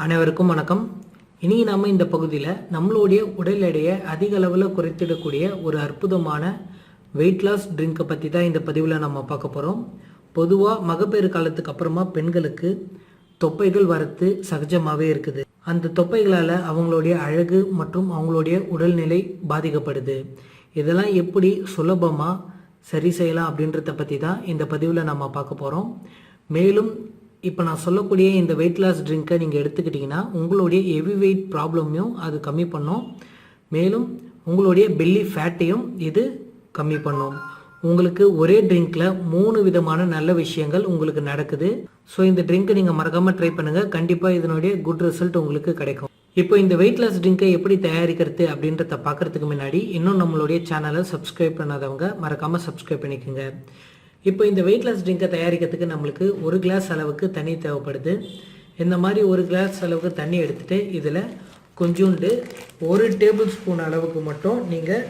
அனைவருக்கும் வணக்கம். இனி நாம இந்த பகுதியில் நம்மளுடைய உடல் எடையை அதிக அளவில் குறைத்திடக்கூடிய ஒரு அற்புதமான வெயிட் லாஸ் ட்ரிங்கை பற்றி தான் இந்த பதிவில் நம்ம பார்க்க போகிறோம். பொதுவாக மகப்பேறு காலத்துக்கு அப்புறமா பெண்களுக்கு தொப்பைகள் வரத்து சகஜமாகவே இருக்குது. அந்த தொப்பைகளால் அவங்களுடைய அழகு மற்றும் அவங்களுடைய உடல்நிலை பாதிக்கப்படுது. இதெல்லாம் எப்படி சுலபமாக சரி செய்யலாம் அப்படின்றத பற்றி தான் இந்த பதிவில் நம்ம பார்க்க போகிறோம். மேலும் இப்போ நான் சொல்லக்கூடிய இந்த வெயிட் லாஸ் ட்ரிங்கை நீங்கள் எடுத்துக்கிட்டிங்கன்னா உங்களுடைய ஹெவி வெயிட் ப்ராப்ளமையும் அது கம்மி பண்ணும். மேலும் உங்களுடைய பெல்லி ஃபேட்டையும் இது கம்மி பண்ணும். உங்களுக்கு ஒரே ட்ரிங்கில் 3 விதமான நல்ல விஷயங்கள் உங்களுக்கு நடக்குது. ஸோ இந்த ட்ரிங்கை நீங்கள் மறக்காமல் ட்ரை பண்ணுங்கள். கண்டிப்பாக இதனுடைய குட் ரிசல்ட் உங்களுக்கு கிடைக்கும். இப்போ இந்த வெயிட் லாஸ் ட்ரிங்கை எப்படி தயாரிக்கிறது அப்படின்றத பார்க்குறதுக்கு முன்னாடி இன்னும் நம்மளுடைய சேனலை சப்ஸ்கிரைப் பண்ணாதவங்க மறக்காமல் சப்ஸ்கிரைப் பண்ணிக்கோங்க. இப்போ இந்த வெயிட் லாஸ் ட்ரிங்கை தயாரிக்கிறதுக்கு நம்மளுக்கு 1 கிளாஸ் அளவுக்கு தண்ணி தேவைப்படுது. இந்த மாதிரி 1 கிளாஸ் அளவுக்கு தண்ணி எடுத்துகிட்டு இதில் கொஞ்சோண்டு 1 டேபிள் ஸ்பூன் அளவுக்கு மட்டும் நீங்கள்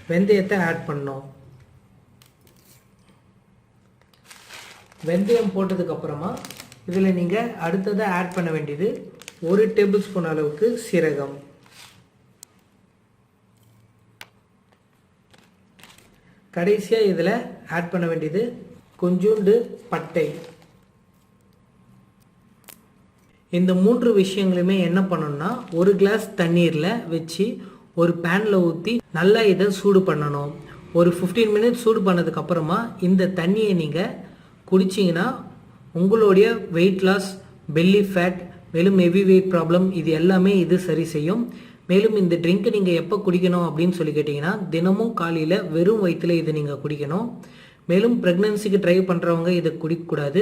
வெந்தயத்தை ஆட் பண்ணணும். வெந்தயம் போட்டதுக்கப்புறமா இதில் நீங்கள் அடுத்ததாக ஆட் பண்ண வேண்டியது 1 டேபிள் ஸ்பூன் அளவுக்கு சீரகம், கடைசியாக இதில் ஆட் பண்ண வேண்டியது கொஞ்சோண்டு பட்டை. இந்த 3 விஷயங்களுமே என்ன பண்ணணும்னா 1 கிளாஸ் தண்ணீரில் வச்சு ஒரு பேனில் ஊற்றி நல்லா இதை சூடு பண்ணணும். ஒரு 15 மினிட்ஸ் சூடு பண்ணதுக்கப்புறமா இந்த தண்ணியை நீங்கள் குடிச்சிங்கன்னா உங்களுடைய வெயிட் லாஸ், பெல்லி ஃபேட், மேலும் ஹெவி வெயிட் ப்ராப்ளம் இது எல்லாமே இது சரி செய்யும். மேலும் இந்த ட்ரிங்க்கை நீங்கள் எப்போ குடிக்கணும் அப்படின்னு சொல்லி கேட்டிங்கன்னா தினமும் காலையில் வெறும் வயிற்றில் இதை நீங்கள் குடிக்கணும். மேலும் ப்ரெக்னன்சிக்கு ட்ரை பண்ணுறவங்க இதை குடிக்கக்கூடாது.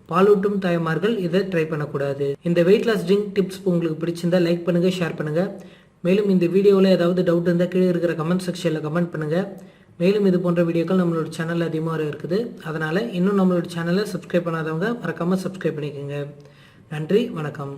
பாலூட்டும் தாய்மார்கள் இதை ட்ரை பண்ணக்கூடாது. இந்த வெயிட் லாஸ் ட்ரிங்க் டிப்ஸ் உங்களுக்கு பிடிச்சிருந்தால் லைக் பண்ணுங்கள், ஷேர் பண்ணுங்கள். மேலும் இந்த வீடியோவில் ஏதாவது டவுட் இருந்தால் கீழே இருக்கிற கமெண்ட் செக்ஷனில் கமெண்ட் பண்ணுங்கள். மேலும் இது போன்ற வீடியோக்கள் நம்மளோட சேனலில் அதிகமாக இருக்குது. அதனால் இன்னும் நம்மளோட சேனலை சப்ஸ்கிரைப் பண்ணாதவங்க மறக்காமல் சப்ஸ்கிரைப் பண்ணிக்கோங்க. நன்றி, வணக்கம்.